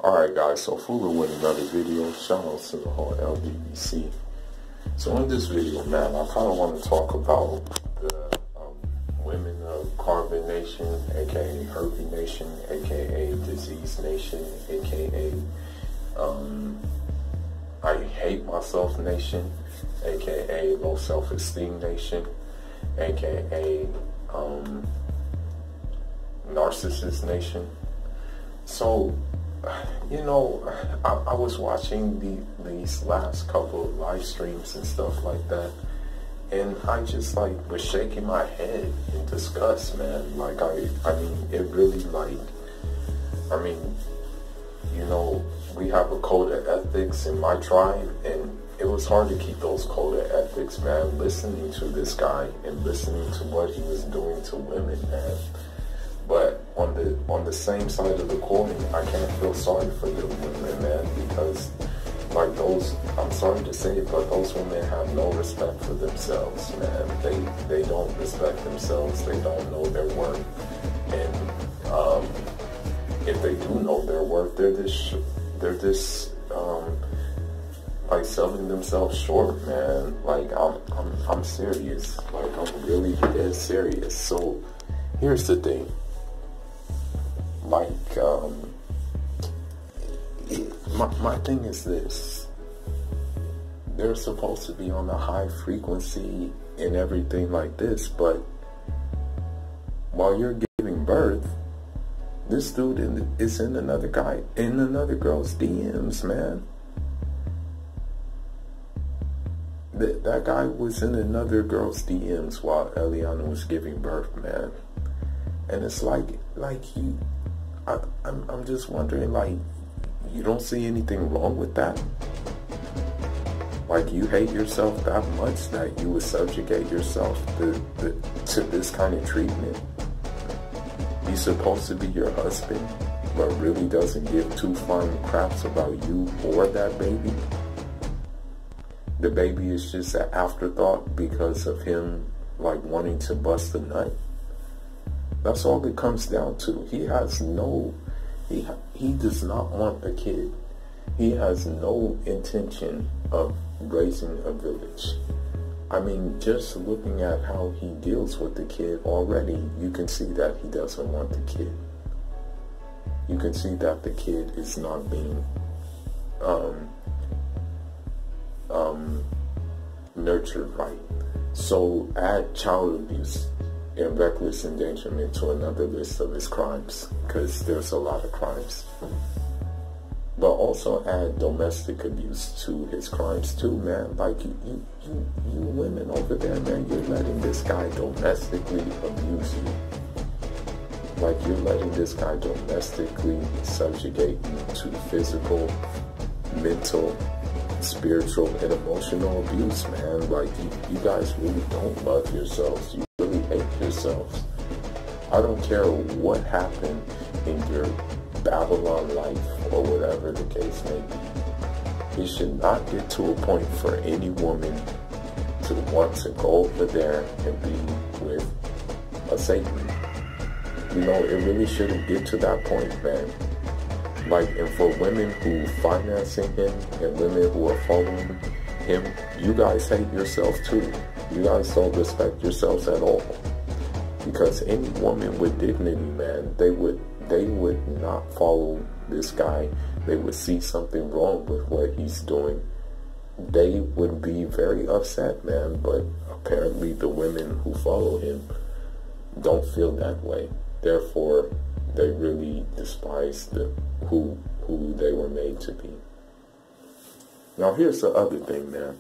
Alright guys, so Fuller with another video. Shout out to the whole LBBC. So in this video, man, I kind of want to talk about the women of Carbonnation, aka Herpy Nation, aka Disease Nation, aka I Hate Myself Nation, aka Low Self-Esteem Nation, aka Narcissist Nation. So, you know, I was watching these last couple of live streams and stuff like that, and I just like was shaking my head in disgust, man. Like I mean, it really you know, we have a code of ethics in my tribe, and it was hard to keep those code of ethics, man, listening to this guy and listening to what he was doing to women, man. But on the same side of the coin, I can't feel sorry for the women, man, because like those, I'm sorry to say it, but those women have no respect for themselves, man. They don't respect themselves. They don't know their worth, and if they do know their worth, they're this like selling themselves short, man. Like I'm serious. Like I'm really dead serious. So here's the thing. Like, my thing is this: they're supposed to be on a high frequency and everything like this, but while you're giving birth, this dude is in another girl's DMs, man. That guy was in another girl's DMs while Eliana was giving birth, man. And it's like I'm just wondering, like, you don't see anything wrong with that? Like, you hate yourself that much that you would subjugate yourself to this kind of treatment? He's supposed to be your husband, but really doesn't give two flying craps about you or that baby? The baby is just an afterthought because of him, like, wanting to bust a nut? That's all it comes down to. He has he does not want a kid. He has no intention of raising a village. I mean, just looking at how he deals with the kid already, you can see that he doesn't want the kid. You can see that the kid is not being nurtured right. So add child abuse and reckless endangerment to another list of his crimes, because there's a lot of crimes. But also add domestic abuse to his crimes too, man. Like you women over there, man, you're letting this guy domestically abuse you. Like you're letting this guy domestically subjugate you to physical, mental, spiritual, and emotional abuse, man. Like you guys really don't love yourselves. You really hate yourselves. I don't care what happened in your Babylon life or whatever the case may be. It should not get to a point for any woman to want to go over there and be with a Satan. You know, it really shouldn't get to that point, man. Like, and for women who financing him and women who are following him, you guys hate yourself too. You guys don't respect yourselves at all. Because any woman with dignity, man, they would not follow this guy. They would see something wrong with what he's doing. They would be very upset, man. But apparently the women who follow him don't feel that way. Therefore, they really despise who they were made to be. Now here's the other thing, man,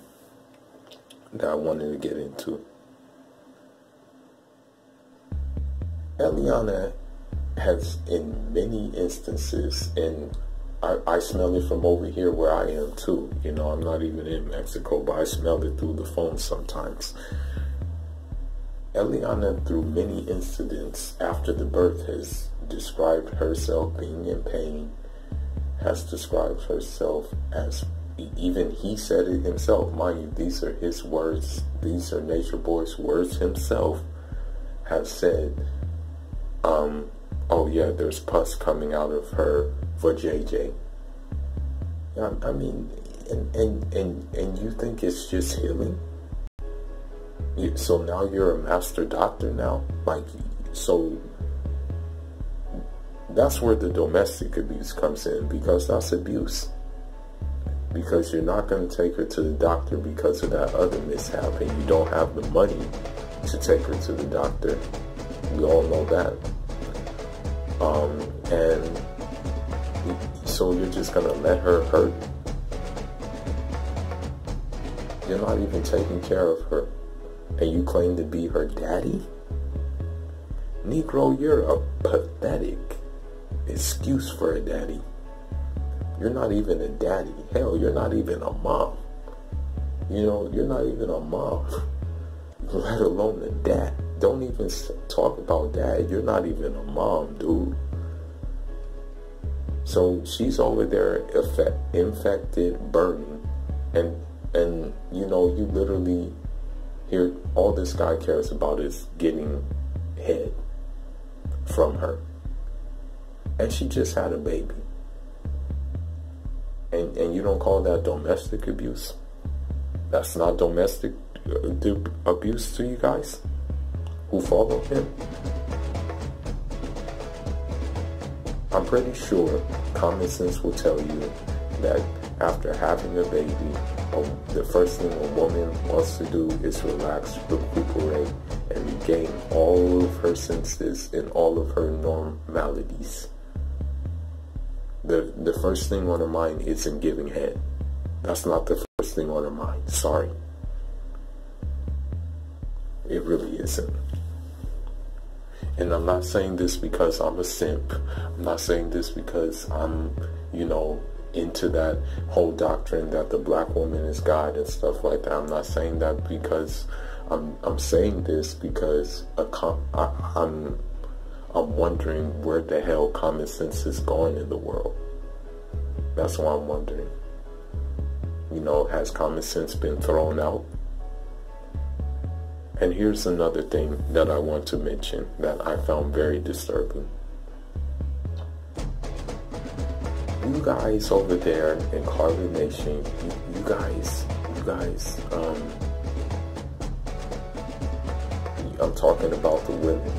that I wanted to get into. Eliana has, in many instances, and I smell it from over here where I am too. You know, I'm not even in Mexico, but I smell it through the phone sometimes. Eliana, through many incidents after the birth, has described herself being in pain, has described herself as, even he said it himself, mind you, these are his words, these are Nature Boy's words himself, has said, oh yeah, there's pus coming out of her for JJ. I mean, and you think it's just healing? So now you're a master doctor now? Like, so that's where the domestic abuse comes in, because that's abuse. Because you're not going to take her to the doctor because of that other mishap, and you don't have the money to take her to the doctor. We all know that. And so you're just going to let her hurt? You're not even taking care of her, and you claim to be her daddy? Negro, you're a pathetic excuse for a daddy. You're not even a daddy. Hell, you're not even a mom. You know, you're not even a mom, let alone a dad. Don't even talk about dad. You're not even a mom, dude. So she's over there infected, burning, and you know, you literally hear all this guy cares about is getting head from her. And she just had a baby. And you don't call that domestic abuse? That's not domestic abuse to you guys who follow him? I'm pretty sure common sense will tell you that after having a baby, the first thing a woman wants to do is relax, recuperate, and regain all of her senses and all of her normalities. The first thing on her mind isn't giving head. That's not the first thing on her mind. Sorry. It really isn't. And I'm not saying this because I'm a simp. I'm not saying this because I'm, you know, into that whole doctrine that the black woman is God and stuff like that. I'm not saying that because I'm saying this because I'm wondering where the hell common sense is going in the world. That's why I'm wondering. You know, has common sense been thrown out? And here's another thing that I want to mention that I found very disturbing. You guys over there in Carbonnation, you guys, I'm talking about the women.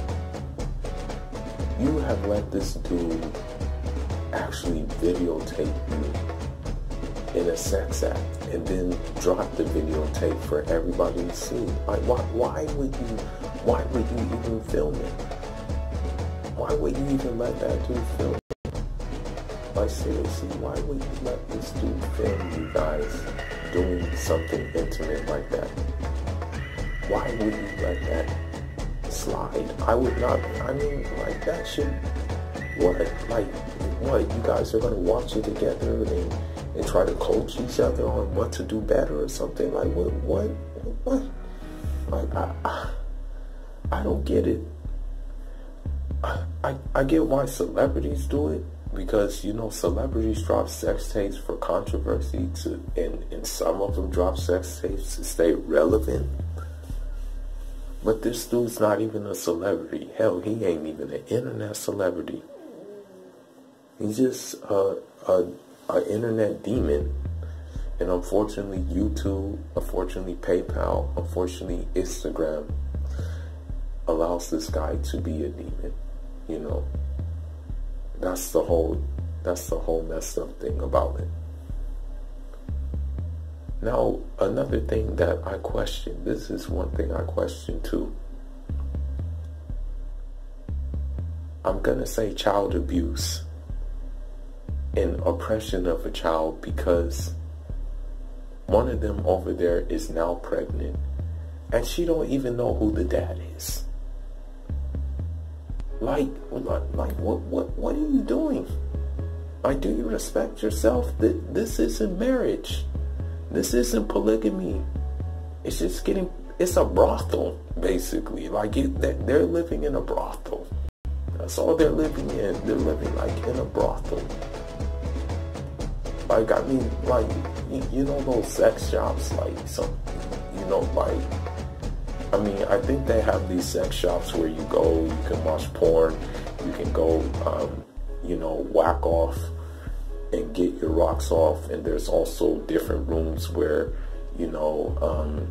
You have let this dude actually videotape you in a sex act and then drop the videotape for everybody to see. Like, why would you even film it? Why would you even let that dude film it? Like, seriously, why would you let this dude film you guys doing something intimate like that? Why would you let that slide? I would not. I mean, like, that should, what? Like, what? You guys are gonna watch it together and try to coach each other on what to do better or something? Like, what? Like, I don't get it. I get why celebrities do it, because, you know, celebrities drop sex tapes for controversy and some of them drop sex tapes to stay relevant. But this dude's not even a celebrity. Hell, he ain't even an internet celebrity. He's just an internet demon. And unfortunately, YouTube, unfortunately, PayPal, unfortunately, Instagram allows this guy to be a demon. You know, that's the whole messed up thing about it. Now, another thing that I question, this is one thing I question too. I'm gonna say child abuse and oppression of a child, because one of them over there is now pregnant and she don't even know who the dad is. Like what are you doing? Like, do you respect yourself? This isn't marriage. This isn't polygamy. It's just it's a brothel, basically. Like, they're living in a brothel. That's all they're living in. They're living like in a brothel. Like, I mean, like, you know those sex shops, like, some, you know, like, I mean, I think they have these sex shops where you go, you can watch porn, you can go, you know, whack off and get your rocks off. And there's also different rooms where, you know,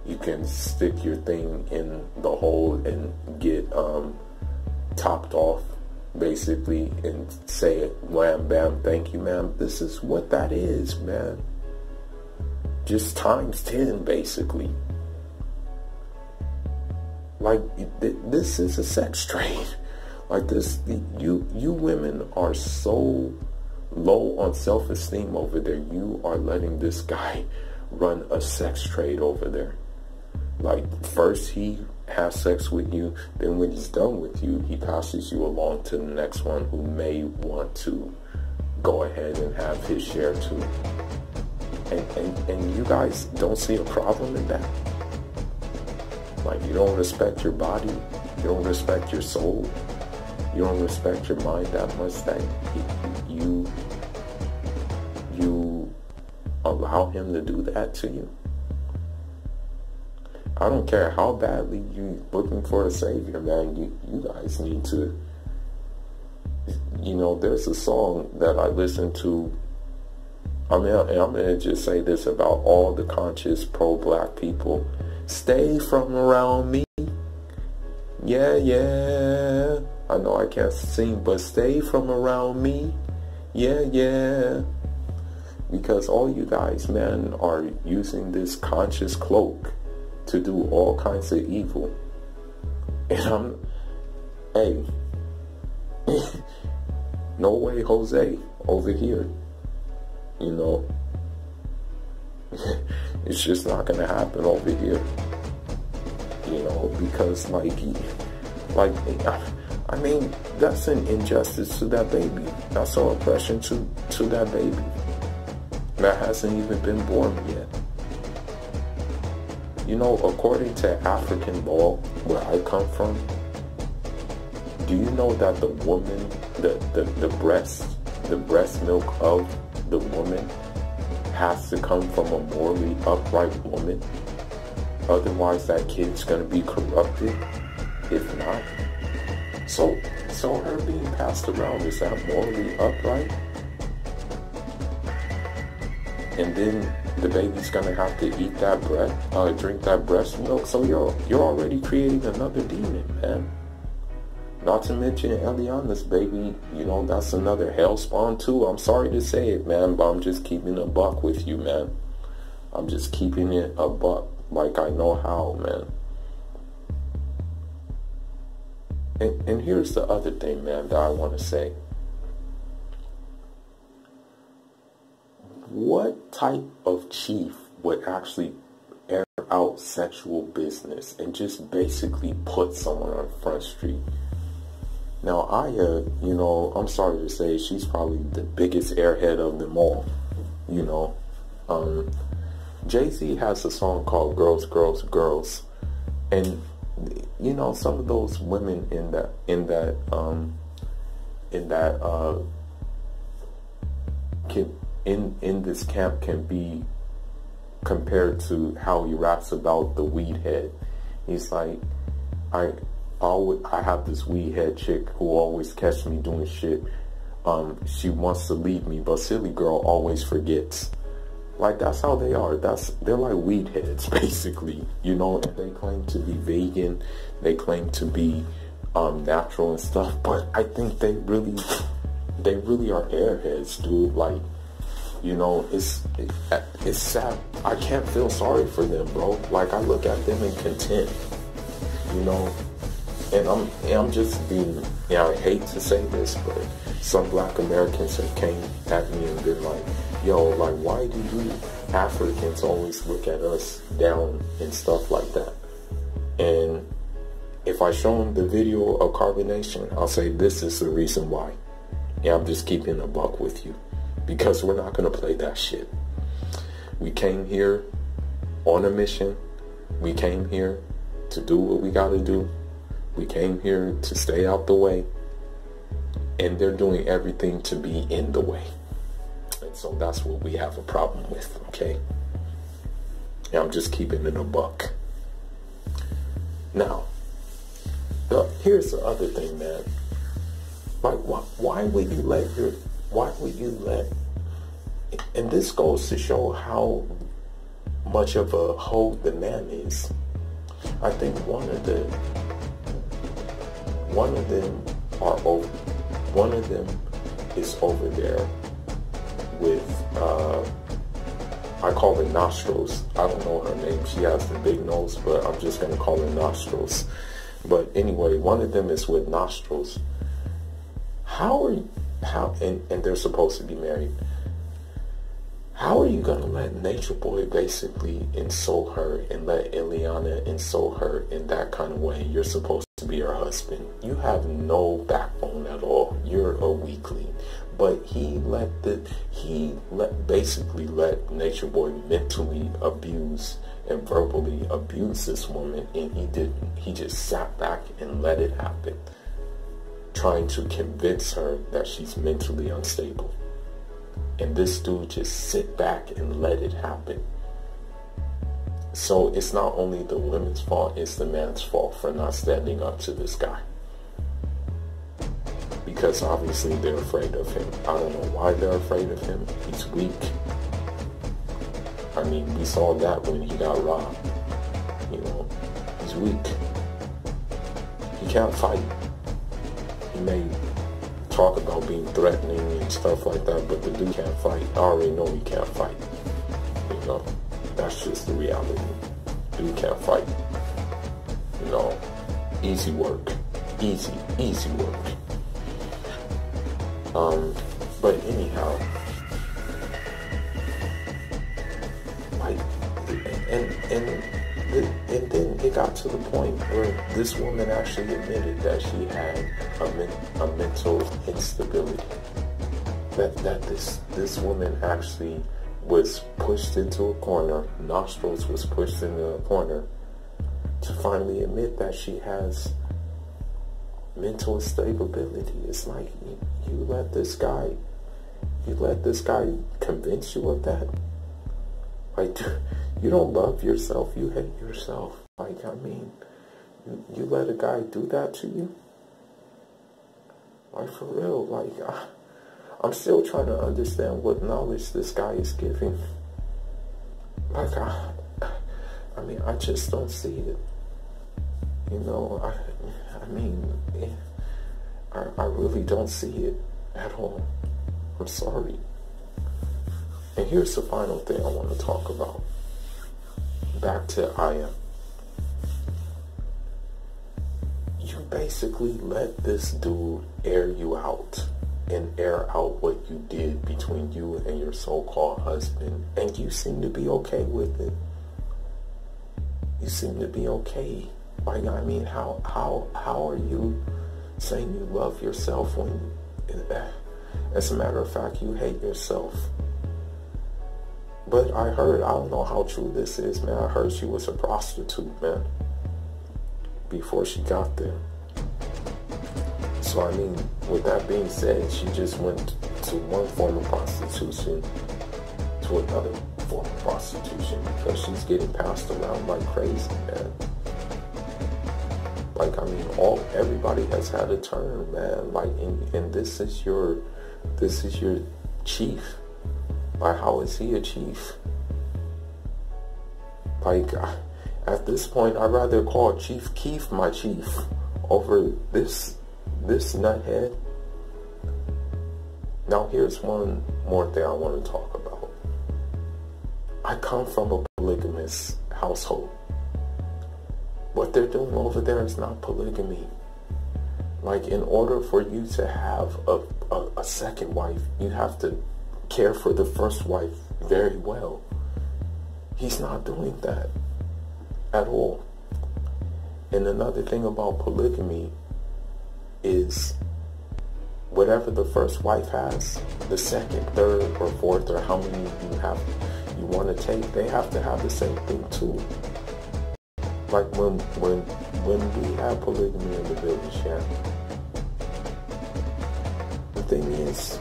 you can stick your thing in the hole and get topped off, basically, and say wham bam, thank you ma'am. This is what that is, man. Just times 10, basically. Like, this is a sex trade. Like, this, you women are so low on self-esteem over there. You are letting this guy run a sex trade over there. Like, first he has sex with you, then when he's done with you, he passes you along to the next one who may want to go ahead and have his share too. And you guys don't see a problem in that? Like, you don't respect your body, you don't respect your soul, you don't respect your mind that much that you allow him to do that to you? I don't care how badly you looking for a savior, man. You guys need to, you know, there's a song that I listen to. I mean, I'm going to just say this about all the conscious pro-black people. Stay from around me. Yeah, yeah. I know I can't sing, but stay from around me. Yeah, yeah. Because all you guys, man, are using this conscious cloak to do all kinds of evil. And hey, no way Jose over here, you know. It's just not gonna happen over here, you know, because like I mean, that's an injustice to that baby. That's an oppression to that baby that hasn't even been born yet. You know, according to African law, where I come from, do you know that the woman, the breast milk of the woman has to come from a morally upright woman? Otherwise, that kid's gonna be corrupted, if not. So her being passed around, is that morally upright? And then the baby's gonna have to eat that drink that breast milk. So you're already creating another demon, man. Not to mention Eliana's baby, you know, that's another hell spawn too. I'm sorry to say it, man, but I'm just keeping a buck with you, man. I'm just keeping it a buck like I know how, man. And here's the other thing, man, that I want to say. What type of chief would actually air out sexual business and just basically put someone on Front Street? Now, Aya, you know, I'm sorry to say, she's probably the biggest airhead of them all, you know. Jay-Z has a song called Girls, Girls, Girls. And, you know, some of those women in this camp can be compared to how he raps about the weed head. He's like, I have this weed head chick who always catch me doing shit. She wants to leave me, but silly girl always forgets. Like, that's how they are. They're like weed heads, basically. You know, and they claim to be vegan. They claim to be natural and stuff. But I think they really are airheads, dude. Like, you know, it's sad. I can't feel sorry for them, bro. Like, I look at them in contempt, you know. And I'm just being, yeah, I hate to say this, but some black Americans have came at me and been like, yo, like, why do you Africans always look at us down and stuff like that? And if I show them the video of Carbonnation, I'll say, this is the reason why. Yeah, I'm just keeping a buck with you, because we're not going to play that shit. We came here on a mission. We came here to do what we got to do. We came here to stay out the way. And they're doing everything to be in the way. And so that's what we have a problem with, okay? And I'm just keeping it a buck. Now, here's the other thing, man. Like, why would you let would you let, and this goes to show how much of a hoe the man is. I think one of them is over there with I call her Nostrils. I don't know her name. She has the big nose, but I'm just gonna call her Nostrils. But anyway, one of them is with Nostrils. And they're supposed to be married. How are you gonna let Nature Boy basically insult her and let Ileana insult her in that kind of way? You're supposed to be her husband. You have no backbone at all. You're a weakling. But basically let Nature Boy mentally abuse and verbally abuse this woman, and he didn't. He just sat back and let it happen, trying to convince her that she's mentally unstable. And this dude just sit back and let it happen. So it's not only the women's fault, it's the man's fault for not standing up to this guy. Because obviously they're afraid of him. I don't know why they're afraid of him. He's weak. I mean, we saw that when he got robbed. You know, he's weak. He can't fight. He may talk about being threatening and stuff like that, but the dude can't fight. I already know he can't fight. You know, that's just the reality. Dude can't fight. You know, easy work. Easy work. But anyhow, like, and then it got to the point where this woman actually admitted that she had a mental instability. That this woman actually was pushed into a corner. Nostrils was pushed into a corner to finally admit that she has mental instability. It's like you let this guy convince you of that. Like, you don't love yourself, you hate yourself. Like, I mean, you let a guy do that to you? Like, for real, like, I'm still trying to understand what knowledge this guy is giving. Like, I mean, I just don't see it. You know, I mean, I really don't see it at all. I'm sorry. And here's the final thing I want to talk about. Back to Aya. You basically let this dude air you out and air out what you did between you and your so-called husband, and you seem to be okay with it. You seem to be okay. Like, I mean, how are you saying you love yourself when, as a matter of fact, you hate yourself? But I don't know how true this is, man. I heard she was a prostitute, man, before she got there. So, I mean, with that being said, she just went to one form of prostitution to another form of prostitution because she's getting passed around like crazy, man. Like, I mean, everybody has had a turn, man. Like, and this is your chief. Like, how is he a chief? Like, at this point, I'd rather call Chief Keef my chief over this nuthead. Now, here's one more thing I want to talk about. I come from a polygamous household. What they're doing over there is not polygamy. Like, in order for you to have a second wife, you have to care for the first wife very well. He's not doing that at all. And another thing about polygamy is whatever the first wife has, the second, third, or fourth, or how many you want to take, they have to have the same thing too. Like when we have polygamy in the village, yeah. The thing is,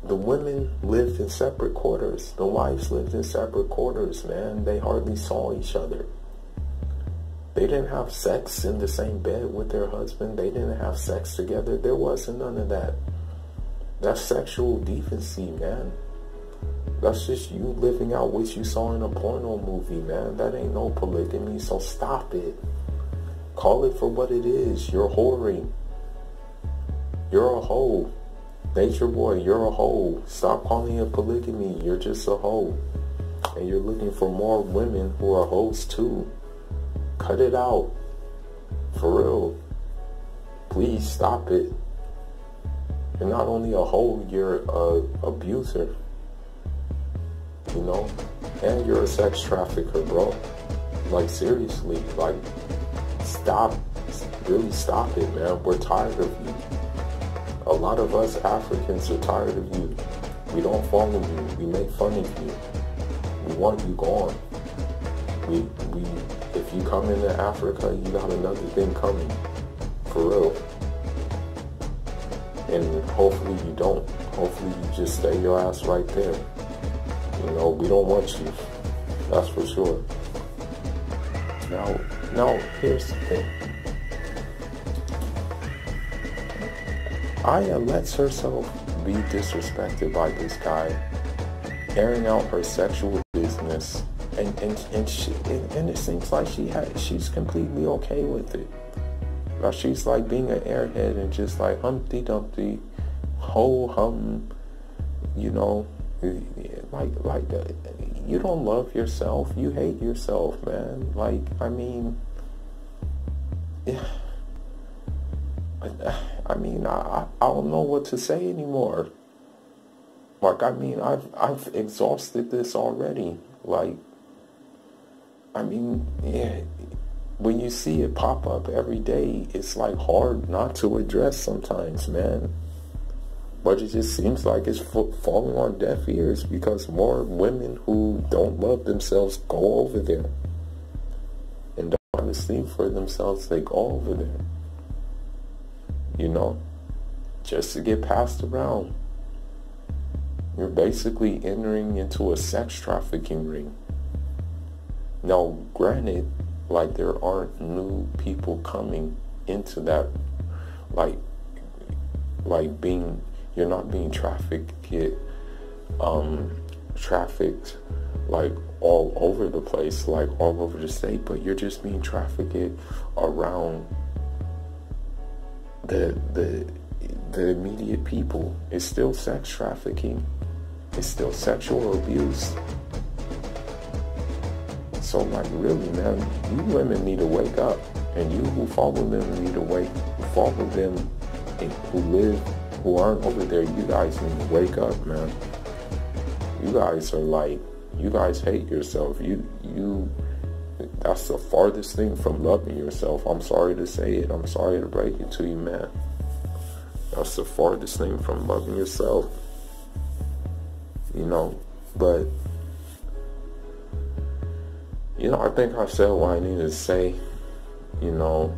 the women lived in separate quarters. The wives lived in separate quarters, man. They hardly saw each other. They didn't have sex in the same bed with their husband. They didn't have sex together. There wasn't none of that. That's sexual decency, man. That's just you living out what you saw in a porno movie, man. That ain't no polygamy, so stop it. Call it for what it is. You're whoring. You're a hoe. Nature boy, you're a hoe. Stop calling it polygamy. You're just a hoe. And you're looking for more women who are hoes too. Cut it out. For real. Please stop it. You're not only a hoe, you're a abuser. You know? And you're a sex trafficker, bro. Like, seriously. Like, stop. Really stop it, man. We're tired of you. A lot of us Africans are tired of you. We don't follow you. We make fun of you. We want you gone. If you come into Africa, you got another thing coming. For real. And hopefully you don't. Hopefully you just stay your ass right there. You know, we don't want you. That's for sure. Now, here's the thing. Aya lets herself be disrespected by this guy, airing out her sexual business, and it seems like she's completely okay with it. Like, she's like being an airhead and just like Humpty Dumpty, ho hum, you know, like you don't love yourself, you hate yourself, man. Like, I mean, yeah. I don't know what to say anymore. Like, I mean, I've exhausted this already. Like, I mean, yeah, when you see it pop up every day, it's like hard not to address sometimes, man. But it just seems like it's falling on deaf ears because more women who don't love themselves go over there and don't have esteem for themselves. They go over there. You know, just to get passed around. You're basically entering into a sex trafficking ring. Now, granted, like, there aren't new people coming into that, like being, you're not being trafficked, like all over the place, like all over the state, but you're just being trafficked around the immediate people. It's still sex trafficking. It's still sexual abuse. So, like, really, man, you women need to wake up, and you who follow them need to follow them who aren't over there. You guys need to wake up, man. You guys are like, you guys hate yourself. That's the farthest thing from loving yourself. I'm sorry to say it. I'm sorry to break it to you, man. That's the farthest thing from loving yourself. You know, but, you know, I think I said what I needed to say. You know,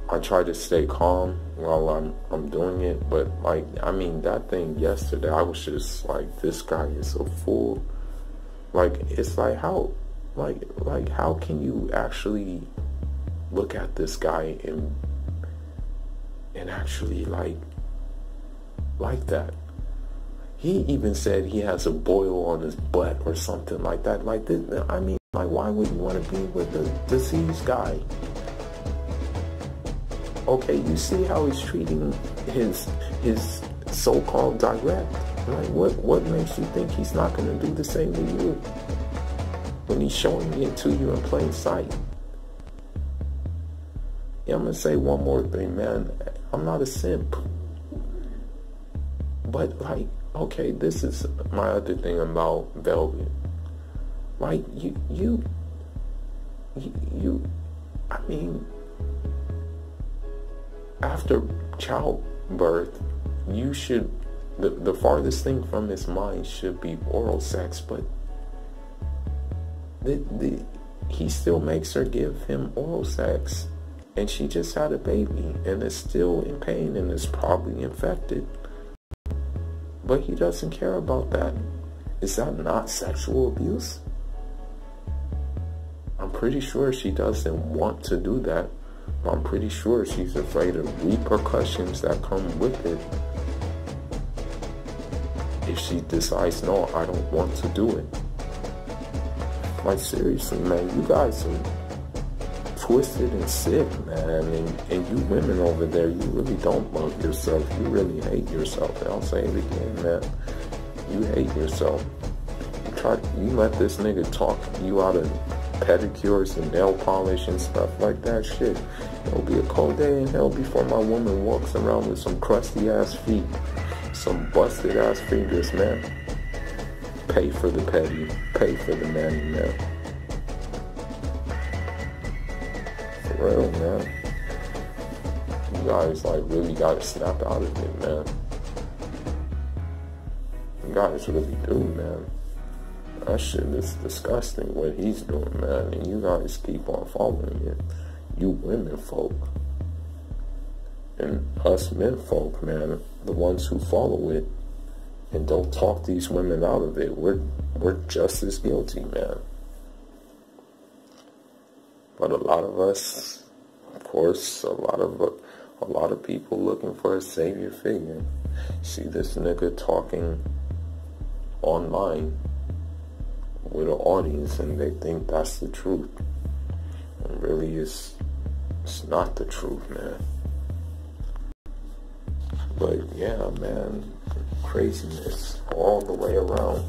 I try to stay calm while I'm doing it, but, like, I mean, that thing yesterday, I was just like, this guy is a fool. Like, it's like, how can you actually look at this guy and actually like that? He even said he has a boil on his butt or something like that. Like, this, I mean, like, why would you want to be with a diseased guy? Okay, you see how he's treating his so-called direct. Like, what makes you think he's not going to do the same to you when he's showing it to you in plain sight? Yeah, I'm going to say one more thing, man. I'm not a simp. But, like, okay, this is my other thing about Velvet. Like, you I mean, after childbirth, you should, the farthest thing from his mind should be oral sex, but he still makes her give him oral sex, and she just had a baby and is still in pain and is probably infected, but he doesn't care about that. Is that not sexual abuse? I'm pretty sure she doesn't want to do that. I'm pretty sure she's afraid of repercussions that come with it. if she decides, no, I don't want to do it. Like, seriously, man, you guys are twisted and sick, man. And you women over there, you really don't love yourself. You really hate yourself. And I'll say it again, man. You hate yourself. You let this nigga talk you out of pedicures and nail polish and stuff like that. Shit, it'll be a cold day in hell before my woman walks around with some crusty ass feet, some busted ass fingers, man. Pay for the petty, pay for the manny, man. For real, man. You guys like really gotta snap out of it, man. You guys really do, man. That shit is disgusting what he's doing, man. And you guys keep on following it. You women folk. And us men folk, man, the ones who follow it and don't talk these women out of it, we're just as guilty, man. But a lot of us, of course, a lot of people looking for a savior figure. See this nigga talking online with an audience and they think that's the truth. And really it's not the truth, man. But yeah, man, craziness all the way around.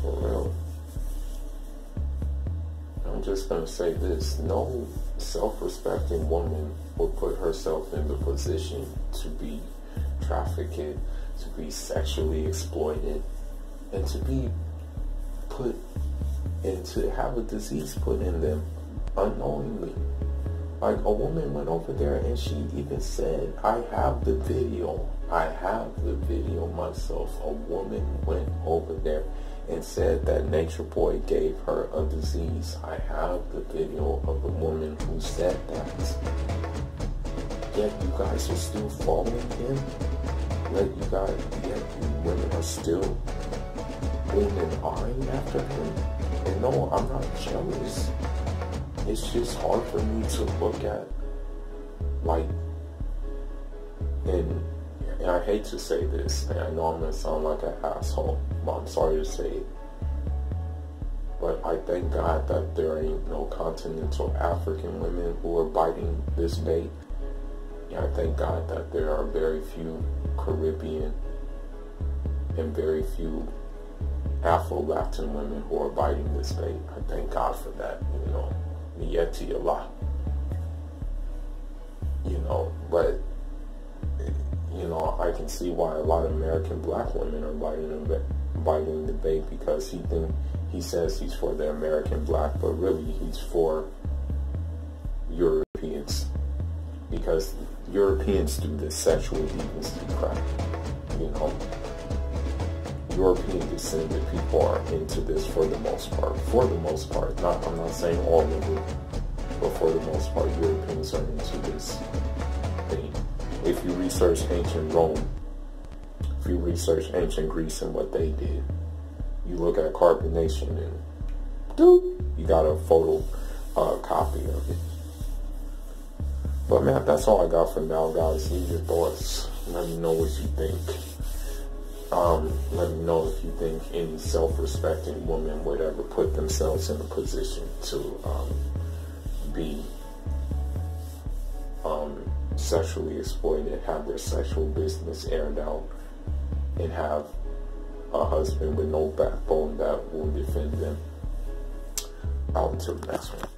For real. I'm just gonna say this: no self-respecting woman will put herself in the position to be trafficked, to be sexually exploited, and to be put and to have a disease put in them unknowingly. Like, a woman went over there and she even said, I have the video myself. A woman went over there and said that Nature Boy gave her a disease. I have the video of the woman who said that. Yet you guys are still following him. Yet you women are still and eyeing after him. And no, I'm not jealous. It's just hard for me to look at, like, and I hate to say this, and I know I'm gonna sound like an asshole, but I'm sorry to say it, but I thank God that there ain't no continental African women who are biting this bait. Yeah, I thank God that there are very few Caribbean and very few Afro-Latin women who are biting this bait. I thank God for that, you know. Yeti a lot, you know, but you know, I can see why a lot of American black women are biting the bait, because he says he's for the American black, but really he's for Europeans, because Europeans do this sexual deviancy crap, you know. European descended people are into this for the most part. I'm not saying all of them, but for the most part, Europeans are into this thing. If you research ancient Rome, if you research ancient Greece and what they did, you look at carbonation and you got a photo copy of it. But man, that's all I got for now, guys. Leave your thoughts. Let me know what you think. Let me know if you think any self-respecting woman would ever put themselves in a position to be sexually exploited, have their sexual business aired out, and have a husband with no backbone that will defend them. Out until the next one.